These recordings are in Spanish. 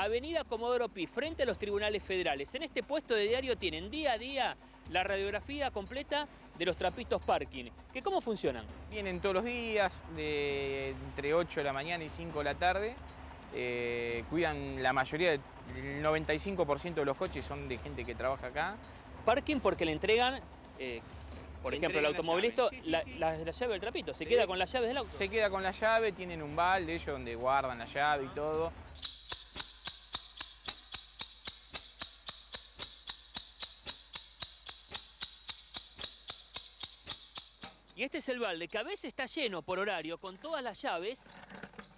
Avenida Comodoro Pi, frente a los tribunales federales. En este puesto de diario tienen día a día la radiografía completa de los trapitos parking. ¿Cómo funcionan? Vienen todos los días, entre 8 de la mañana y 5 de la tarde. Cuidan la mayoría, el 95% de los coches son de gente que trabaja acá. Parking porque le entregan, por ejemplo, al automovilista la llave del trapito. ¿Se queda con las llaves del auto? Se queda con la llave, tienen un balde ellos donde guardan la llave y todo. Y este es el balde que a veces está lleno por horario con todas las llaves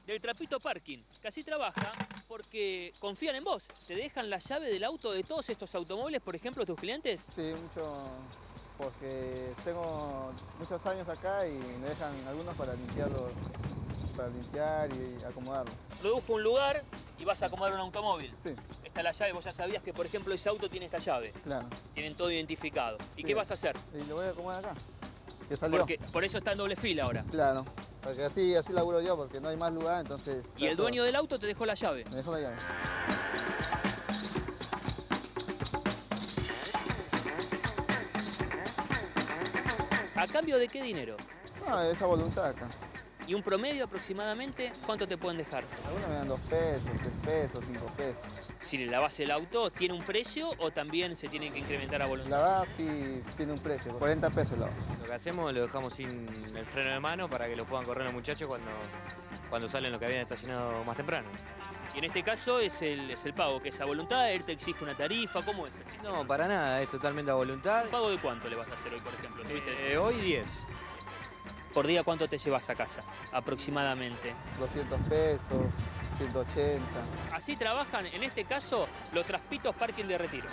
del trapito parking, que así trabaja porque confían en vos. ¿Te dejan la llave del auto de todos estos automóviles, por ejemplo, tus clientes? Sí, mucho, porque tengo muchos años acá y me dejan algunos para limpiar y acomodarlos. Produjo un lugar y vas a acomodar un automóvil. Sí. Está la llave, vos ya sabías que, por ejemplo, ese auto tiene esta llave. Claro. Tienen todo identificado. ¿Y Sí. qué vas a hacer? Y lo voy a acomodar acá. Que salió. Porque por eso está en doble fila ahora. Claro, porque así laburo yo, porque no hay más lugar, entonces... Y el dueño del auto te dejó la llave. Me dejó la llave. ¿A cambio de qué dinero? No, esa voluntad acá. ¿Y un promedio aproximadamente cuánto te pueden dejar? Algunos me dan 2 pesos, 3 pesos, 5 pesos. Si le lavas el auto, ¿tiene un precio o también se tiene que incrementar a voluntad? La verdad sí tiene un precio, 40 pesos la verdad. Lo que hacemos lo dejamos sin el freno de mano para que lo puedan correr los muchachos cuando salen los que habían estacionado más temprano. Y en este caso es el pago, que es a voluntad, él te exige una tarifa, ¿cómo es el sistema? No, para nada, es totalmente a voluntad. ¿Un pago de cuánto le vas a hacer hoy, por ejemplo? Hoy 10. ¿Por día cuánto te llevas a casa, aproximadamente? 200 pesos, 180. Así trabajan, en este caso, los trapitos parking de Retiro.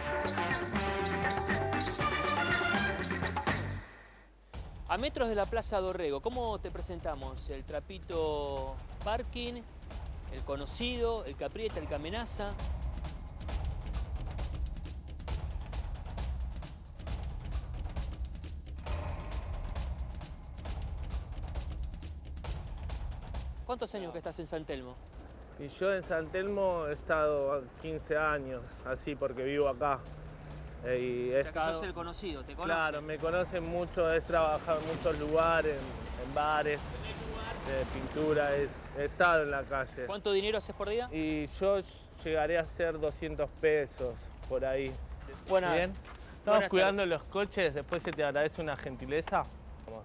A metros de la Plaza Dorrego, ¿cómo te presentamos? El trapito parking, el conocido, el que aprieta, el que amenaza. ¿Cuántos años que estás en San Telmo? Y yo en San Telmo he estado 15 años, así porque vivo acá. Y he O sea, que sos el conocido, ¿te conoces? Claro, me conocen mucho, he trabajado en muchos lugares, en bares, de pintura, he estado en la calle. ¿Cuánto dinero haces por día? Y yo llegaré a hacer 200 pesos por ahí. ¿Bien? Estamos cuidando los coches, después se te agradece una gentileza.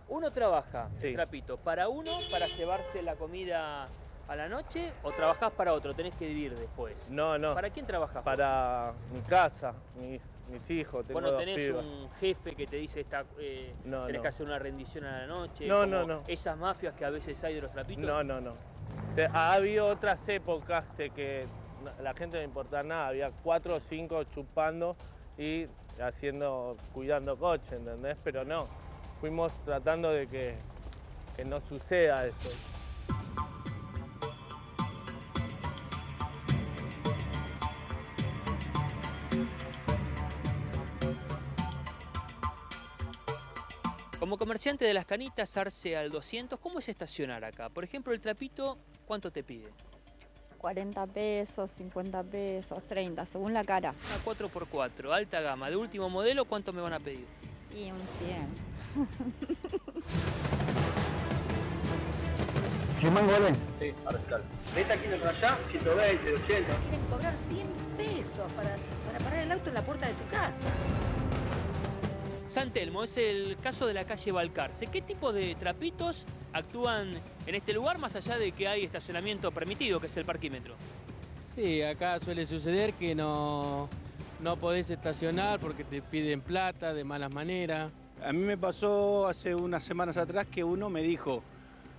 Uno trabaja, Sí. el trapito, para uno, para llevarse la comida a la noche, o trabajás para otro, tenés que dividir después. No, no. ¿Para quién trabajás? Para mi casa, mis hijos, tengo Bueno, dos tenés pibas. un jefe que te dice No, tenés no. que hacer una rendición a la noche. No, como no, no. Esas mafias que a veces hay de los trapitos. No, no, no. Ha habido otras épocas de que la gente no importaba nada, había 4 o 5 chupando y cuidando coches, ¿entendés? Pero no, fuimos tratando de que no suceda eso. Como comerciante de las canitas, Arce al 200, ¿cómo es estacionar acá? Por ejemplo, el trapito, ¿cuánto te pide? 40 pesos, 50 pesos, 30, según la cara. Una 4x4, alta gama, de último modelo, ¿cuánto me van a pedir? Y un 100. ¿Qué mango vale? Sí, ahora está. Esta aquí de allá, 120, 80. Quieren cobrar 100 pesos para parar el auto en la puerta de tu casa. San Telmo es el caso de la calle Balcarce. ¿Qué tipo de trapitos actúan en este lugar, más allá de que hay estacionamiento permitido, que es el parquímetro? Sí, acá suele suceder que no podés estacionar porque te piden plata de malas maneras. A mí me pasó hace unas semanas atrás que uno me dijo,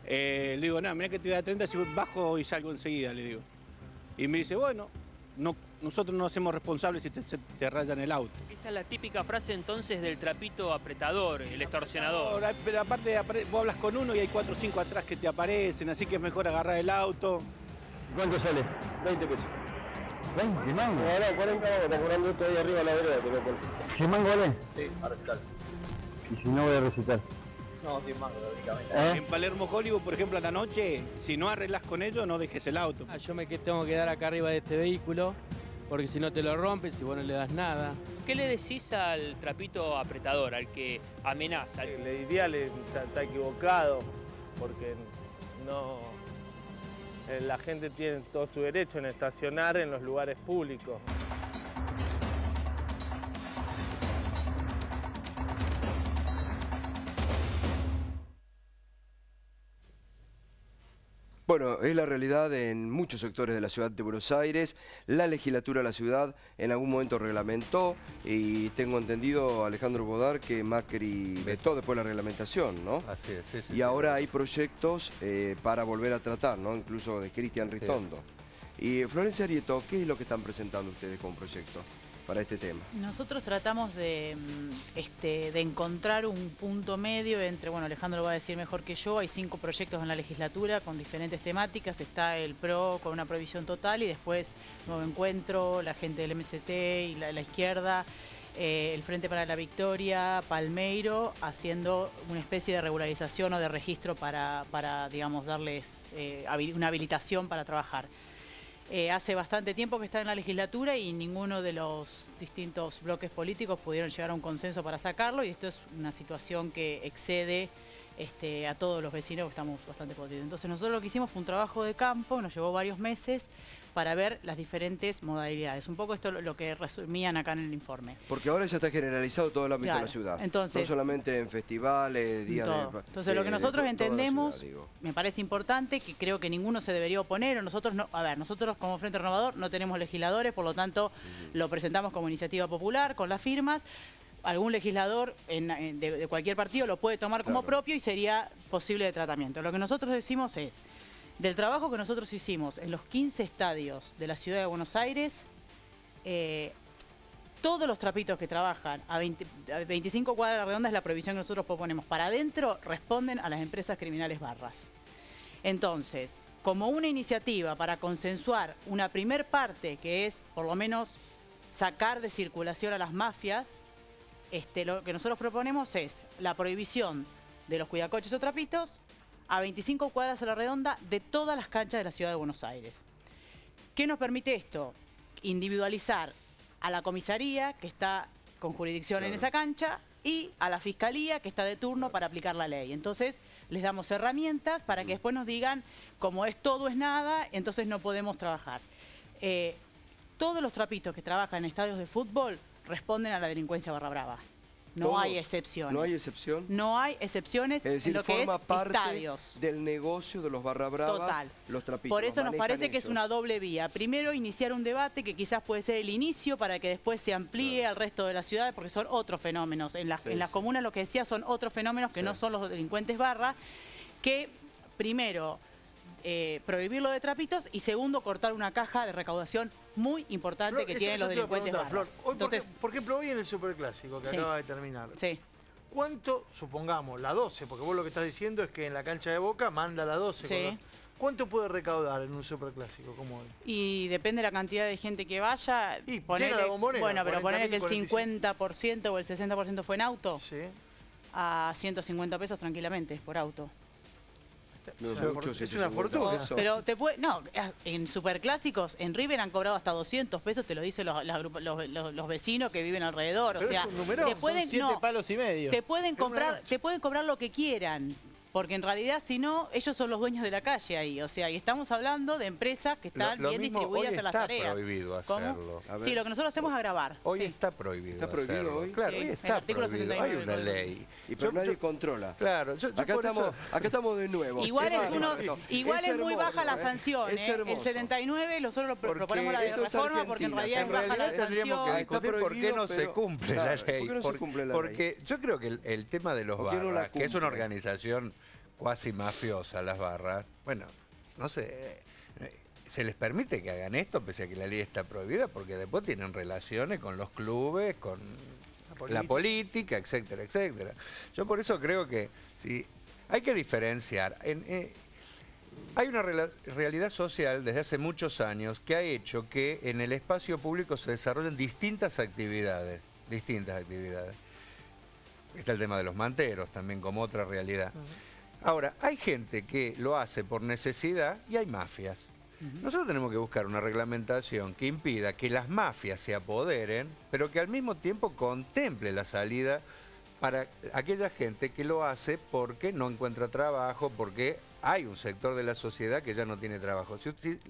le digo, no, mirá que te voy a 30, si bajo y salgo enseguida, le digo. Y me dice, bueno, nosotros no hacemos responsables si te rayan el auto. Esa es la típica frase entonces del trapito apretador, el extorsionador. Pero aparte vos hablas con uno y hay 4 o 5 atrás que te aparecen, así que es mejor agarrar el auto. ¿Cuánto sale? 20 pesos. 20 mango. Ahora 40 vamos, está cobrando esto ahí arriba a la vereda, te lo pongo. ¿Qué mango vale? Sí, ahora está. Y si no voy a recitar. No, 100 mangos, lógicamente. En Palermo Hollywood, por ejemplo, a la noche, si no arreglas con ellos, no dejes el auto. Yo me tengo que quedar acá arriba de este vehículo, porque si no te lo rompes y vos no le das nada. ¿Qué le decís al trapito apretador, al que amenaza? Le diría, está equivocado, porque no, la gente tiene todo su derecho en estacionar en los lugares públicos. Bueno, es la realidad en muchos sectores de la ciudad de Buenos Aires. La legislatura de la ciudad en algún momento reglamentó y tengo entendido, Alejandro Bodar, que Macri vetó después la reglamentación, ¿no? Así es, sí, sí, y ahora hay proyectos para volver a tratar, ¿no? Incluso de Cristian Ritondo. Y Florencia Arieto, ¿qué es lo que están presentando ustedes como proyecto para este tema? Nosotros tratamos de encontrar un punto medio entre, bueno, Alejandro lo va a decir mejor que yo, hay 5 proyectos en la legislatura con diferentes temáticas, está el PRO con una prohibición total y después Nuevo Encuentro, la gente del MST y la izquierda, el Frente para la Victoria, Palmeiro, haciendo una especie de regularización o de registro para digamos, darles una habilitación para trabajar. Hace bastante tiempo que está en la legislatura y ninguno de los distintos bloques políticos pudieron llegar a un consenso para sacarlo y esto es una situación que excede a todos los vecinos que estamos bastante podridos. Entonces nosotros lo que hicimos fue un trabajo de campo, nos llevó varios meses para ver las diferentes modalidades. Un poco esto lo que resumían acá en el informe. Porque ahora ya está generalizado todo el ámbito de la ciudad. Entonces, no solamente en festivales, días de... Entonces lo que nosotros entendemos, me parece importante, que creo que ninguno se debería oponer. Nosotros no, nosotros como Frente Renovador no tenemos legisladores, por lo tanto lo presentamos como iniciativa popular, con las firmas. Algún legislador de cualquier partido lo puede tomar como propio y sería posible de tratamiento. Lo que nosotros decimos es, del trabajo que nosotros hicimos en los 15 estadios de la ciudad de Buenos Aires, todos los trapitos que trabajan a 25 cuadras redondas, es la prohibición que nosotros proponemos para adentro, responden a las empresas criminales barras. Entonces, como una iniciativa para consensuar una primer parte, que es por lo menos sacar de circulación a las mafias, lo que nosotros proponemos es la prohibición de los cuidacoches o trapitos a 25 cuadras a la redonda de todas las canchas de la ciudad de Buenos Aires. ¿Qué nos permite esto? Individualizar a la comisaría, que está con jurisdicción en esa cancha, y a la fiscalía, que está de turno para aplicar la ley. Entonces, les damos herramientas para que después nos digan, como es todo es nada, entonces no podemos trabajar. Todos los trapitos que trabajan en estadios de fútbol responden a la delincuencia barra brava. No hay excepciones. ¿No hay excepción? No hay excepciones en lo que es estadios. Del negocio de los barra bravas, total. Los trapitos. Por eso nos parece que es una doble vía. Primero, iniciar un debate que quizás puede ser el inicio para que después se amplíe al resto de la ciudad, porque son otros fenómenos. En las comunas, lo que decía, son otros fenómenos que no son los delincuentes barra, que primero... prohibirlo de trapitos y segundo, cortar una caja de recaudación muy importante que tienen los delincuentes barras. Entonces, por ejemplo, hoy en el Superclásico que acaba de terminar, ¿cuánto, supongamos, la 12, porque vos lo que estás diciendo es que en la cancha de Boca manda la 12, ¿cuánto puede recaudar en un Superclásico como hoy? Y depende de la cantidad de gente que vaya. Y ponele, la Bombonera, bueno, pero ponele que el 45. 50% o el 60% fue en auto, a 150 pesos tranquilamente por auto. Es una fortuna. Pero te puede, no, en superclásicos, en River han cobrado hasta 200 pesos, te lo dicen los vecinos que viven alrededor. Pero o sea, es un número, te pueden, son 7 palos y medio. Te pueden cobrar lo que quieran. Porque en realidad, si no, ellos son los dueños de la calle ahí. O sea, y estamos hablando de empresas que están bien distribuidas en las tareas. Hoy está prohibido hacerlo. Sí, lo que nosotros hacemos es grabar. Hoy está prohibido. ¿Está prohibido hacerlo. hoy? Claro, hoy está prohibido. Hay una ley. Y pero nadie controla. Claro. Acá estamos de nuevo. Igual es muy baja la sanción. El 79, nosotros lo proponemos la de reforma porque en realidad es baja la sanción. Tendríamos que discutir por qué no se cumple la ley. Porque yo creo que el tema de los barras, que es una organización cuasi mafiosa, las barras, bueno, no sé, se les permite que hagan esto pese a que la ley está prohibida, porque después tienen relaciones con los clubes, con la política, etcétera, etcétera. Yo por eso creo que sí, hay que diferenciar. Hay una realidad social desde hace muchos años que ha hecho que en el espacio público se desarrollen distintas actividades. está el tema de los manteros también como otra realidad. Ahora, hay gente que lo hace por necesidad y hay mafias. Nosotros tenemos que buscar una reglamentación que impida que las mafias se apoderen, pero que al mismo tiempo contemple la salida para aquella gente que lo hace porque no encuentra trabajo, porque hay un sector de la sociedad que ya no tiene trabajo.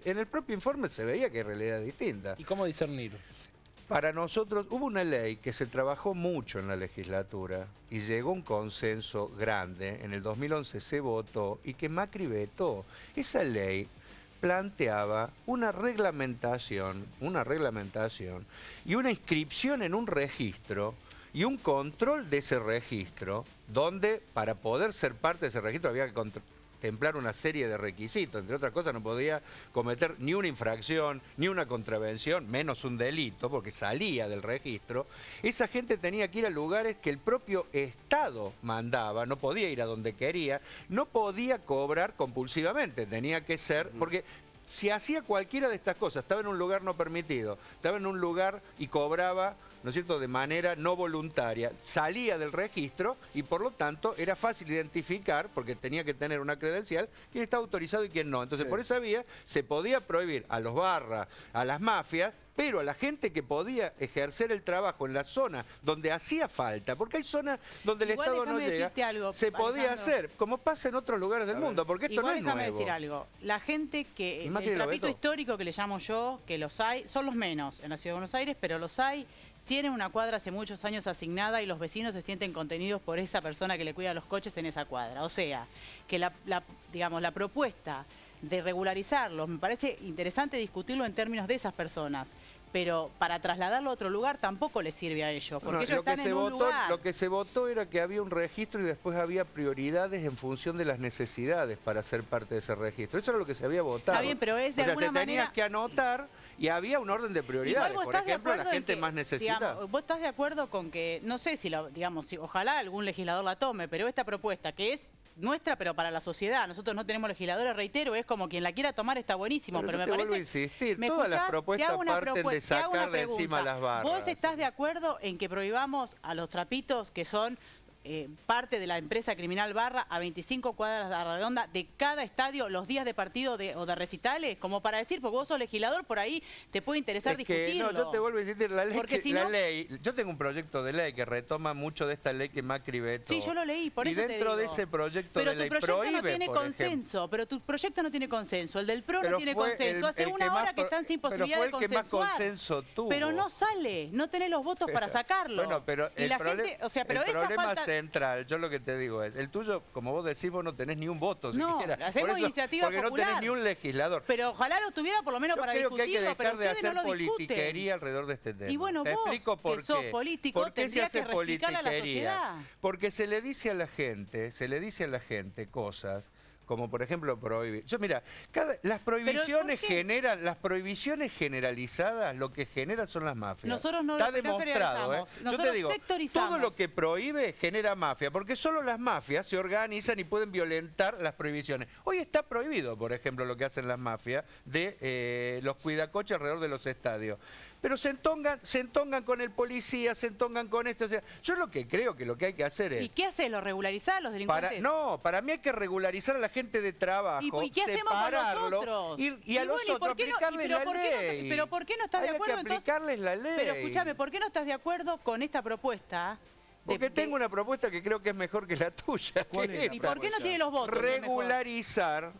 En el propio informe se veía que hay realidad distinta. ¿Y cómo discernir? Para nosotros hubo una ley que se trabajó mucho en la legislatura y llegó a un consenso grande. En el 2011 se votó y que Macri vetó. Esa ley planteaba una reglamentación y una inscripción en un registro y un control de ese registro, donde para poder ser parte de ese registro había que contemplar una serie de requisitos. Entre otras cosas, no podía cometer ni una infracción, ni una contravención, menos un delito, porque salía del registro. Esa gente tenía que ir a lugares que el propio Estado mandaba, no podía ir a donde quería, no podía cobrar compulsivamente, tenía que ser, porque si hacía cualquiera de estas cosas, estaba en un lugar no permitido, estaba en un lugar y cobraba, ¿no es cierto?, de manera no voluntaria, salía del registro y por lo tanto era fácil identificar, porque tenía que tener una credencial, quién estaba autorizado y quién no. Entonces por esa vía se podía prohibir a los barras, a las mafias, pero a la gente que podía ejercer el trabajo en la zona donde hacía falta, porque hay zonas donde el Estado no llega, se podía hacer, como pasa en otros lugares del mundo, porque esto no es nuevo. Déjame decir algo, la gente que, el trapito histórico que le llamo yo, que los hay, son los menos en la Ciudad de Buenos Aires, pero los hay, tienen una cuadra hace muchos años asignada y los vecinos se sienten contenidos por esa persona que le cuida los coches en esa cuadra. O sea, que digamos, la propuesta de regularizarlos, me parece interesante discutirlo en términos de esas personas. Pero para trasladarlo a otro lugar tampoco les sirve a ellos, porque ellos están en un lugar. Lo que se votó era que había un registro y después había prioridades en función de las necesidades para ser parte de ese registro. Eso era lo que se había votado. Está bien, pero es de alguna manera... tenías que anotar y había un orden de prioridades. Por ejemplo, la gente más necesitada. Digamos, ¿vos estás de acuerdo con que, no sé si, ojalá algún legislador la tome, pero esta propuesta que es nuestra, pero para la sociedad, nosotros no tenemos legisladores, reitero, es como quien la quiera tomar está buenísimo, pero me parece... vuelvo a insistir, todas las propuestas parten de sacar de encima las barras. ¿Vos estás de acuerdo en que prohibamos a los trapitos que son parte de la empresa criminal Barra a 25 cuadras a la redonda de cada estadio los días de partido o de recitales? Como para decir, porque vos sos legislador, por ahí te puede interesar discutirlo. No, yo te vuelvo a insistir, yo tengo un proyecto de ley que retoma mucho de esta ley que Macri vetó. Sí, yo lo leí, por eso te digo. Y dentro de ese proyecto de ley pero tu proyecto no tiene consenso, el del PRO no tiene consenso. Hace una hora que están sin posibilidad de consensuar. Pero fue el que más consenso tuvo. Pero no sale, no tenés los votos para sacarlo. Bueno, pero el problema central, yo lo que te digo es, el tuyo, como vos decís, vos no tenés ni un voto siquiera. Hacemos iniciativa porque popular. No tenés ni un legislador. Pero ojalá lo tuviera por lo menos para discutirlo, pero creo que hay que dejar de hacer no politiquería alrededor de este tema. Y bueno, vos, que sos político, tendrías que explicarle a la sociedad. Porque se le dice a la gente cosas como por ejemplo prohibir. Mira, las prohibiciones generalizadas lo que generan son las mafias. Nosotros no está demostrado, Yo te digo, todo lo que prohíbe genera mafia, porque solo las mafias se organizan y pueden violentar las prohibiciones. Hoy está prohibido, por ejemplo, lo que hacen las mafias de los cuidacoches alrededor de los estadios. Pero se entongan con el policía, se entongan con esto. O sea, yo lo que creo que lo que hay que hacer es... ¿Y qué haces? ¿Lo regularizás, los delincuentes? Para mí hay que regularizar a la gente de trabajo, ¿Y qué hacemos con nosotros? Y a los otros aplicarles la ley. ¿Pero por qué no estás de acuerdo? Hay que aplicarles la ley. Pero escúchame, ¿por qué no estás de acuerdo con esta propuesta? Porque tengo una propuesta que creo que es mejor que la tuya. ¿Y por qué no tiene los votos? Regularizar,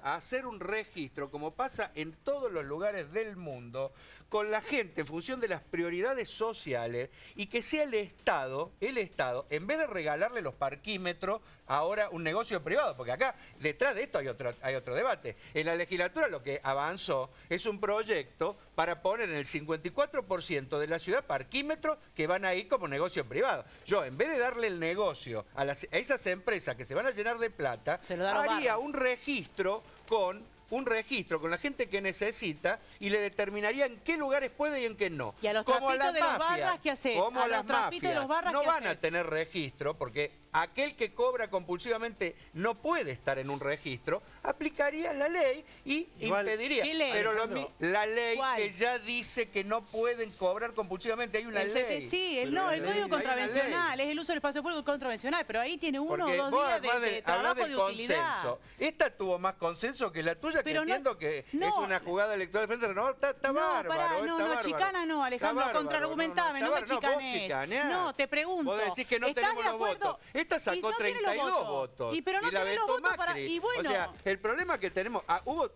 hacer un registro, como pasa en todos los lugares del mundo, con la gente en función de las prioridades sociales, y que sea el Estado, en vez de regalarle los parquímetros, ahora un negocio privado, porque acá detrás de esto hay otro debate. En la legislatura lo que avanzó es un proyecto para poner en el 54% de la ciudad parquímetros que van a ir como negocio privado. Yo, en vez de darle el negocio a esas empresas que se van a llenar de plata, haría un registro con un registro con la gente que necesita y le determinaría en qué lugares puede y en qué no. Y a los trapitos de los barras, ¿qué haces? Como a las los trapitos de mafias los barras, no ¿qué van a haces? tener registro, porque aquel que cobra compulsivamente no puede estar en un registro, aplicaría la ley y impediría. ¿Qué ley? Pero la ley ¿Cuál? que ya dice que no pueden cobrar compulsivamente, hay una ley. Sí, el código contravencional, es el uso del espacio público contravencional, pero ahí tiene 1 o 2 días de trabajo de utilidad. Consenso. Esta tuvo más consenso que la tuya, pero que entiendo que es una jugada electoral del Frente Renovador. Está bárbaro. No, chicana no, Alejandro, contraargumentame, no me chicanes. No, te pregunto. Vos decís que no tenemos los votos. Esta sacó 32 votos. Pero no tenés los votos para... Y bueno... O sea, el problema que tenemos...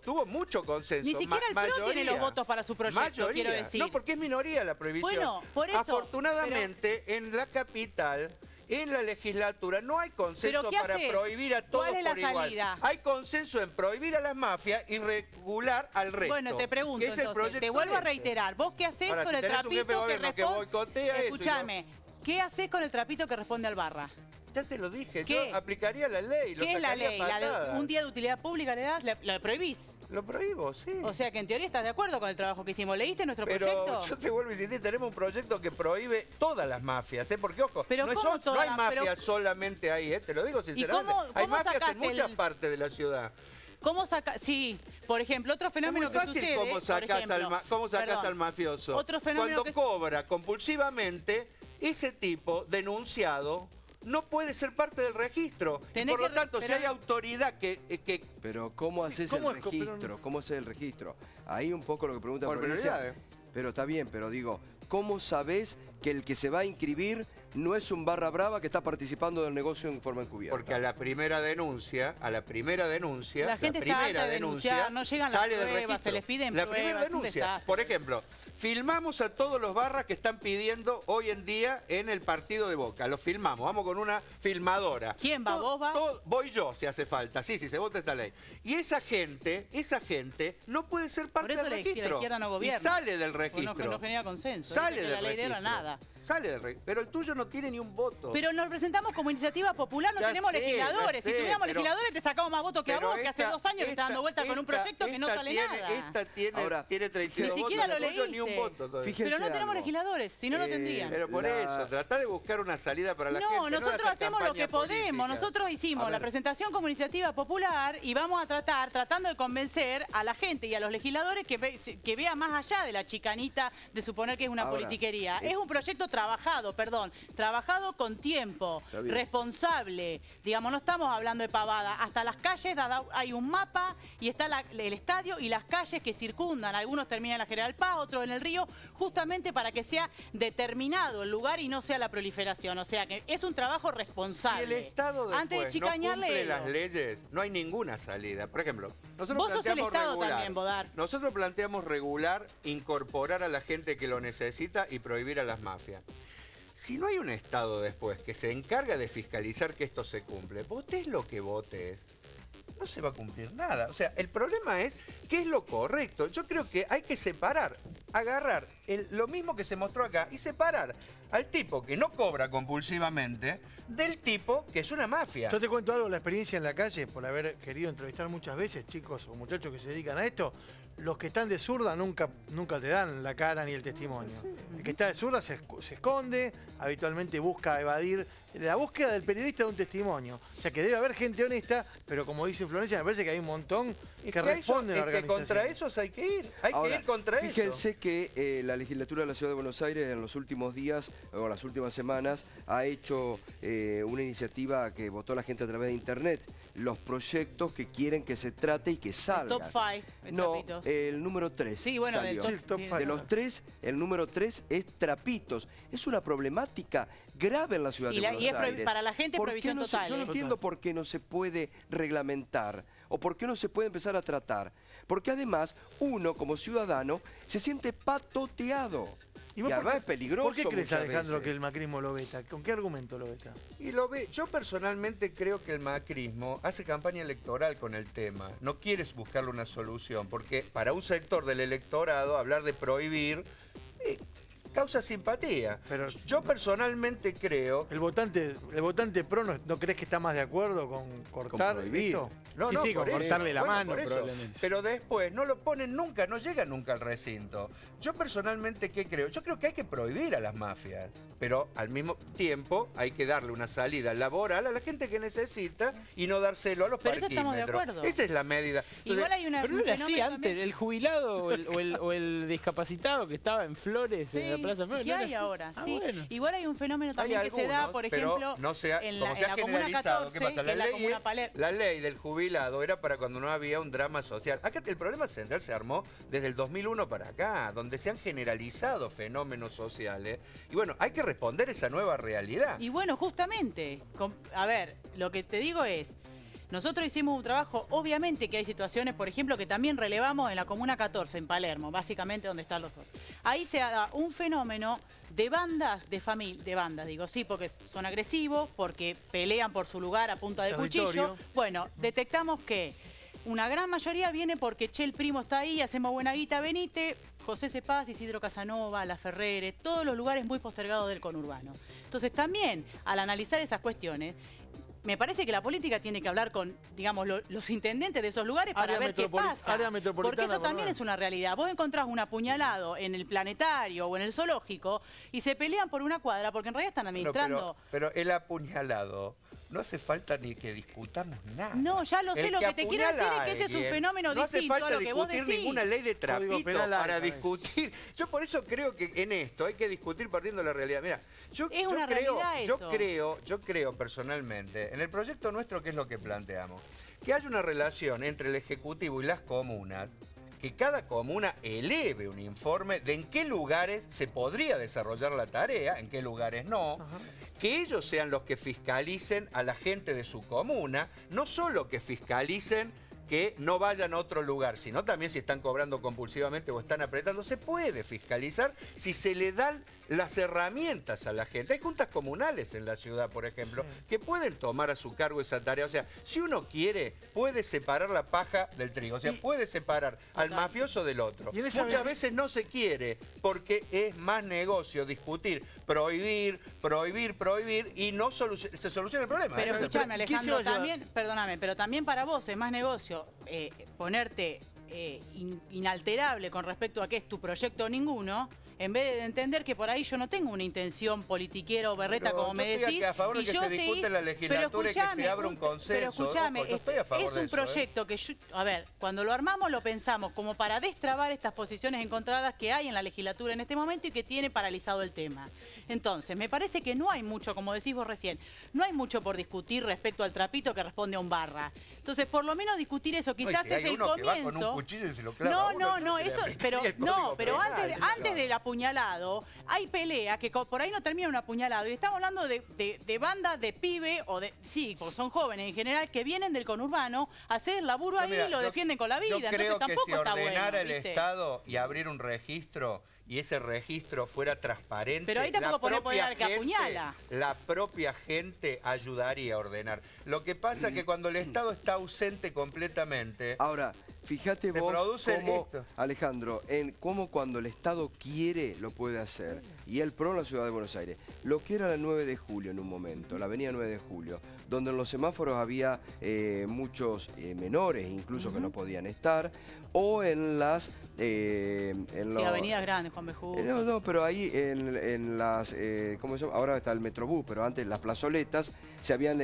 tuvo mucho consenso. Ni siquiera el PRO tiene los votos para su proyecto, quiero decir. No, porque es minoría la prohibición. Bueno, por eso... Afortunadamente, en la capital... En la legislatura no hay consenso para prohibir a todos por igual. Hay consenso en prohibir a las mafias y regular al resto. Bueno, te pregunto entonces, te vuelvo a reiterar. ¿Vos qué hacés con el trapito que responde? Escuchame, ¿qué hacés con el trapito que responde al barra? Ya te lo dije, yo aplicaría la ley. ¿Qué es la ley? ¿Un día de utilidad pública le das? ¿La prohibís? Lo prohíbo, sí. O sea que en teoría estás de acuerdo con el trabajo que hicimos. ¿Leíste nuestro proyecto? Pero yo te vuelvo a insistir, tenemos un proyecto que prohíbe todas las mafias, porque ojo, pero no hay mafias solamente ahí, te lo digo sinceramente. Hay mafias en muchas partes de la ciudad. ¿Cómo sacas? Sí, por ejemplo, otro fenómeno que sucede... ¿Cómo sacas al mafioso? Otro fenómeno Cuando cobra compulsivamente, ese tipo denunciado no puede ser parte del registro. Por lo tanto, si hay autoridad que... Pero ¿cómo haces el registro? ¿Cómo haces el registro? Ahí un poco lo que pregunta Florencia. Pero está bien, pero digo, ¿cómo sabés que el que se va a inscribir no es un barra brava que está participando del negocio en forma encubierta? Porque a la primera denuncia, la gente está harta de denunciar, no llegan las pruebas, se les piden pruebas. La primera denuncia, por ejemplo, filmamos a todos los barras que están pidiendo hoy en día en el partido de Boca. Los filmamos, vamos con una filmadora. ¿Quién va? ¿Vos vas? Voy yo, si hace falta. Sí, se vota esta ley. Y esa gente no puede ser parte del registro. Por eso la izquierda no gobierna. Y sale del registro. No genera consenso. Sale del la ley de no nada. Sale del registro. Pero el tuyo no tiene ni un voto. Pero nos presentamos como iniciativa popular, no tenemos legisladores. Si tuviéramos legisladores te sacamos más votos que a vos, que hace 2 años que está dando vueltas con un proyecto que no sale nada. Esta tiene 32 ni siquiera votos, lo leíste. Ni un voto todavía. Pero no tenemos legisladores, si no lo tendrían. Pero por eso, tratá de buscar una salida para la gente. No, nosotros hacemos lo que podemos. Nosotros hicimos la presentación como iniciativa popular y vamos a tratando de convencer a la gente y a los legisladores que vea más allá de la chicanita de suponer que es una politiquería. Es un proyecto trabajado con tiempo, responsable. Digamos, no estamos hablando de pavada. Hasta las calles hay un mapa y está el estadio y las calles que circundan. Algunos terminan en la General Paz, otros en el Río, justamente para que sea determinado el lugar y no sea la proliferación. O sea, que es un trabajo responsable. Si el Estado después antes de chicañarle, no cumple las leyes, no hay ninguna salida. Por ejemplo, nosotros vos sos el Estado regular, también, Bodar. Nosotros planteamos regular, incorporar a la gente que lo necesita y prohibir a las mafias. Si no hay un Estado después que se encarga de fiscalizar que esto se cumple, votes lo que votes, no se va a cumplir nada. O sea, el problema es qué es lo correcto. Yo creo que hay que separar, agarrar lo mismo que se mostró acá y separar al tipo que no cobra compulsivamente del tipo que es una mafia. Yo te cuento algo, la experiencia en la calle, por haber querido entrevistar muchas veces chicos o muchachos que se dedican a esto, los que están de zurda nunca te dan la cara ni el testimonio. El que está de zurda se esconde, habitualmente busca evadir la búsqueda del periodista de un testimonio. O sea que debe haber gente honesta, pero como dice Florencia, me parece que hay un montón que responden a la organización. Contra esos hay que ir, que ir contra eso. Fíjense que la legislatura de la Ciudad de Buenos Aires en los últimos días, o las últimas semanas, ha hecho una iniciativa que votó la gente a través de internet, los proyectos que quieren que se trate y que salgan. El top 5. No, el número 3. Sí, bueno, salió. del top 5. De los 3, el número 3 es trapitos. Es una problemática grave en la Ciudad de Buenos Aires. Para la gente es prohibición total. Yo no entiendo por qué no se puede reglamentar o por qué no se puede empezar a tratar. Porque además, uno como ciudadano se siente patoteado. Y además es peligroso. ¿Por qué crees, Alejandro, que el macrismo lo veta? ¿Con qué argumento lo veta? Y lo ve. Yo personalmente creo que el macrismo hace campaña electoral con el tema. No quieres buscarle una solución, porque para un sector del electorado hablar de prohibir causa simpatía. Pero yo personalmente creo... ¿El votante pro no crees que está más de acuerdo con cortar esto? No, sí, con cortarle la mano probablemente. Pero después no lo ponen nunca, no llegan nunca al recinto. Yo personalmente, ¿qué creo? Yo creo que hay que prohibir a las mafias, pero al mismo tiempo hay que darle una salida laboral a la gente que necesita y no dárselo a los parquímetros. Estamos de acuerdo. Esa es la medida. Entonces, igual hay una... Pero no era así antes, el jubilado o el discapacitado que estaba en Flores, en la Plaza Flores. ¿Qué hay ahora? Sí. Bueno. Igual hay un fenómeno también que se da, por ejemplo, no sea, en la Comuna 14, ¿qué pasa? que es la Comuna Palermo. La ley del jubilado era para cuando no había un drama social. Acá el problema central se armó desde el 2001 para acá, donde se han generalizado fenómenos sociales. Y bueno, hay que responder a esa nueva realidad. Y bueno, justamente, a ver, lo que te digo es, nosotros hicimos un trabajo, obviamente que hay situaciones, por ejemplo, que también relevamos en la Comuna 14, en Palermo, básicamente donde están los dos. Ahí se da un fenómeno de bandas, sí, porque son agresivos, porque pelean por su lugar a punta de cuchillo. Bueno, detectamos que una gran mayoría viene porque, che, el primo está ahí, hacemos buena guita, venite, José Cepaz, Isidro Casanova, La Ferrere, todos los lugares muy postergados del conurbano. Entonces también, al analizar esas cuestiones, me parece que la política tiene que hablar con, digamos, los intendentes de esos lugares para ver qué pasa. Porque eso también es una realidad. Vos encontrás un apuñalado en el planetario o en el zoológico y se pelean por una cuadra porque en realidad están administrando... Pero el apuñalado... No hace falta ni que discutamos nada. No, ya lo sé. Lo que te quiero decir es que ese es un fenómeno distinto a lo que vos decís. No hace falta discutir ninguna ley de trapito para discutir. Yo por eso creo que en esto hay que discutir partiendo de la realidad. Mira, yo creo personalmente, en el proyecto nuestro, ¿qué es lo que planteamos? Que haya una relación entre el Ejecutivo y las comunas, que cada comuna eleve un informe de en qué lugares se podría desarrollar la tarea, en qué lugares no, que ellos sean los que fiscalicen a la gente de su comuna, no solo que fiscalicen que no vayan a otro lugar, sino también si están cobrando compulsivamente o están apretando, se puede fiscalizar si se le dan las herramientas a la gente. Hay juntas comunales en la ciudad, por ejemplo, que pueden tomar a su cargo esa tarea. O sea, si uno quiere, puede separar la paja del trigo. O sea, puede separar al mafioso del otro. Muchas veces no se quiere porque es más negocio discutir, prohibir y no se soluciona el problema. Pero escúchame, Alejandro, también, perdóname, pero también para vos es más negocio ponerte inalterable con respecto a qué es tu proyecto o ninguno, en vez de entender que por ahí yo no tengo una intención politiquera o berreta, como me decís. Que a favor de que se discute en la legislatura y que se abra un consenso. Pero escúchame, es un proyecto que a ver, cuando lo armamos lo pensamos como para destrabar estas posiciones encontradas que hay en la legislatura en este momento y que tiene paralizado el tema. Entonces, me parece que no hay mucho, como decís vos recién, no hay mucho por discutir respecto al trapito que responde a un barra. Entonces, por lo menos discutir eso quizás es el comienzo. Pero antes del apuñalado, hay pelea que por ahí no termina un apuñalado. Y estamos hablando de bandas de pibe, sí, porque son jóvenes en general, que vienen del conurbano a hacer el laburo ahí y lo defienden con la vida. Yo creo que si ordenara el Estado y abrir un registro y ese registro fuera transparente, pero ahí tampoco podés poner al que apuñala. La propia gente ayudaría a ordenar. Lo que pasa es que cuando el Estado está ausente completamente... Ahora, fíjate vos cómo, Alejandro, en cómo cuando el Estado quiere lo puede hacer. Y el PRO en la Ciudad de Buenos Aires. Lo que era la 9 de julio en un momento, la avenida 9 de julio, donde en los semáforos había muchos menores incluso que no podían estar, o en las... avenidas grandes, Juan Bejú. No, pero ahí en las... ¿cómo se llama? Ahora está el Metrobús, pero antes las plazoletas se habían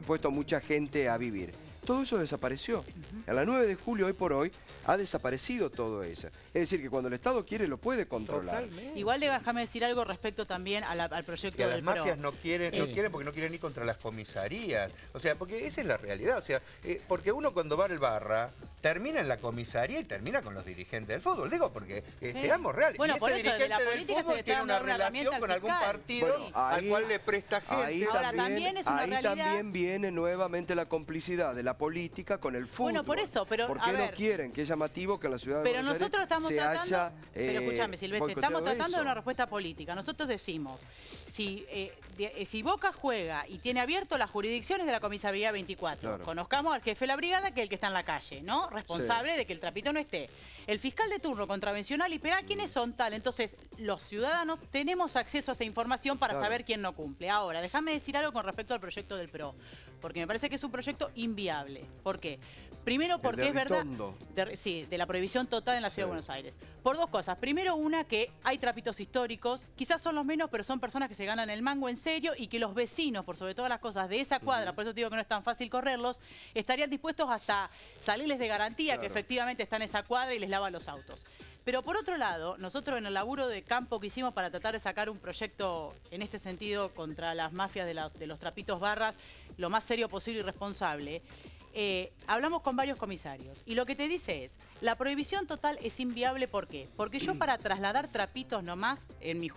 puesto mucha gente a vivir. Todo eso desapareció. A la 9 de julio, hoy por hoy, ha desaparecido todo eso. Es decir, que cuando el Estado quiere, lo puede controlar. Totalmente. Igual déjame decir algo respecto también al proyecto del PRO. Las mafias no quieren porque no quieren ir contra las comisarías. O sea, porque esa es la realidad. O sea, porque uno cuando va al barra, termina en la comisaría y termina con los dirigentes del fútbol. Digo, porque seamos reales. Bueno, y ese dirigente del fútbol tiene una relación con algún partido al cual le presta gente. Ahora también es una realidad. Ahí también viene nuevamente la complicidad de la política con el fútbol. Bueno, por eso, pero ¿por qué no quieren? Que es llamativo que en la ciudad de Buenos Aires se haya... Pero escúchame, Silvestre, estamos tratando de una respuesta política. Nosotros decimos, si Boca juega y tiene abierto las jurisdicciones de la comisaría 24, conozcamos al jefe de la brigada, que es el que está en la calle, ¿no? Responsable de que el trapito no esté. El fiscal de turno contravencional y penal, ¿quiénes son tal? Entonces, los ciudadanos tenemos acceso a esa información para saber quién no cumple. Ahora, déjame decir algo con respecto al proyecto del PRO, porque me parece que es un proyecto inviable. ¿Por qué? Primero porque es verdad, de la prohibición total en la Ciudad de Buenos Aires. Por dos cosas. Primero, una, que hay trapitos históricos, quizás son los menos, pero son personas que se ganan el mango en serio y que los vecinos, por sobre todas las cosas de esa cuadra, por eso te digo que no es tan fácil correrlos, estarían dispuestos hasta salirles de garantía que efectivamente está en esa cuadra y les lavan los autos. Pero por otro lado, nosotros en el laburo de campo que hicimos para tratar de sacar un proyecto en este sentido contra las mafias de los trapitos barras, lo más serio posible y responsable, hablamos con varios comisarios y lo que te dice es, la prohibición total es inviable. ¿Por qué? Porque yo para trasladar trapitos nomás en mi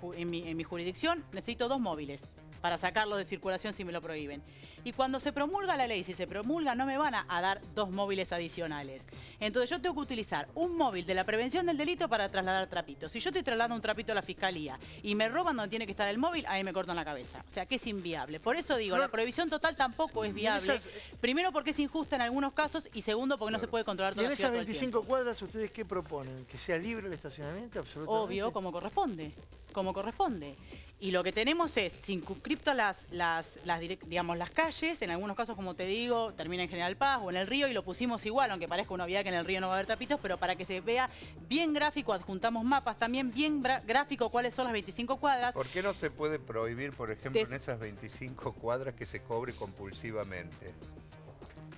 jurisdicción necesito 2 móviles para sacarlos de circulación si me lo prohíben. Y cuando se promulga la ley, si se promulga, no me van a dar 2 móviles adicionales. Entonces yo tengo que utilizar un móvil de la prevención del delito para trasladar trapitos. Si yo estoy trasladando un trapito a la fiscalía y me roban donde tiene que estar el móvil, ahí me cortan la cabeza. O sea, que es inviable. Por eso digo, la prohibición total tampoco es viable. Primero porque es injusta en algunos casos y segundo porque no se puede controlar toda la ciudad. ¿Y en esas 25 cuadras ustedes qué proponen? ¿Que sea libre el estacionamiento? Absolutamente. Obvio, como corresponde. Como corresponde. Y lo que tenemos es circunscripto las calles, en algunos casos, como te digo, termina en General Paz o en el Río, y lo pusimos igual, aunque parezca una obviedad que en el Río no va a haber trapitos, pero para que se vea bien gráfico, adjuntamos mapas también bien gráfico cuáles son las 25 cuadras. ¿Por qué no se puede prohibir, por ejemplo, en esas 25 cuadras que se cobre compulsivamente?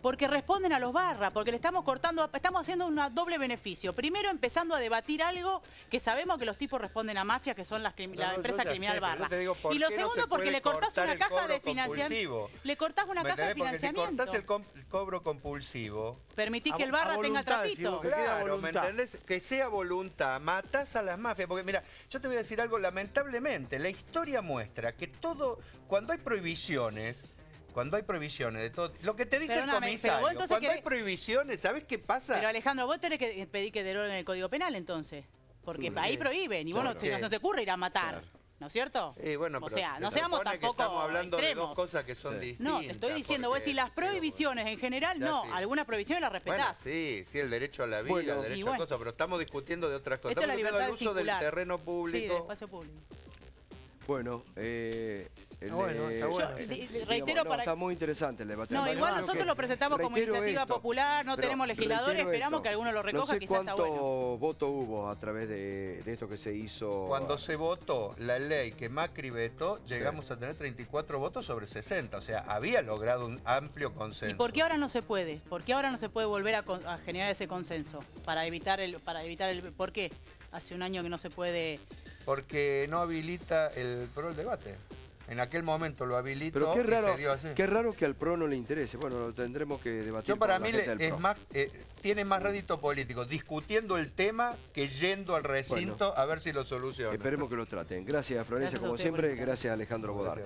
Porque responden a los barras, porque le estamos cortando, estamos haciendo un doble beneficio. Primero empezando a debatir algo que sabemos que los tipos responden a mafias, que son la empresa criminal barra. Y lo segundo porque le cortás una caja de financiamiento. Le cortás una caja de financiamiento. Porque si cortás el cobro compulsivo, permitís que el barra tenga el trapito. Claro, ¿me entendés? Que sea voluntad, matás a las mafias. Porque mira, yo te voy a decir algo, lamentablemente, la historia muestra que cuando hay prohibiciones de todo, lo que te dice el comisario, cuando hay prohibiciones, ¿sabés qué pasa? Pero Alejandro, vos tenés que pedir que deroguen el Código Penal entonces, porque ahí prohíben y vos no te ocurre ir a matar. ¿No es cierto? Bueno, o sea, no seamos tampoco estamos hablando extremos. De dos cosas que son distintas. No, te estoy diciendo, vos decís las prohibiciones en general, no, algunas prohibiciones las respetás. Bueno, sí, el derecho a la vida, el derecho a cosas, pero estamos discutiendo de otras cosas. Estamos discutiendo el uso del terreno público. Sí, del espacio público. Bueno, está bueno. Reitero para... Está muy interesante el debate. No, igual nosotros lo presentamos como iniciativa popular, no tenemos legisladores, esperamos que alguno lo recoja, quizás está bueno. ¿Cuánto voto hubo a través de esto que se hizo? Cuando se votó la ley que Macri vetó, llegamos a tener 34 votos sobre 60, o sea, había logrado un amplio consenso. ¿Y por qué ahora no se puede? ¿Por qué ahora no se puede volver a generar ese consenso? Para evitar el... ¿Por qué? Hace un año que no se puede... Porque no habilita el debate. En aquel momento lo habilitó. Pero qué raro que al PRO no le interese. Bueno, lo tendremos que debatir. Yo para mí tiene más rédito político discutiendo el tema que yendo al recinto a ver si lo soluciona. Esperemos que lo traten. Gracias, Florencia, como siempre. Gracias, Alejandro Bodar.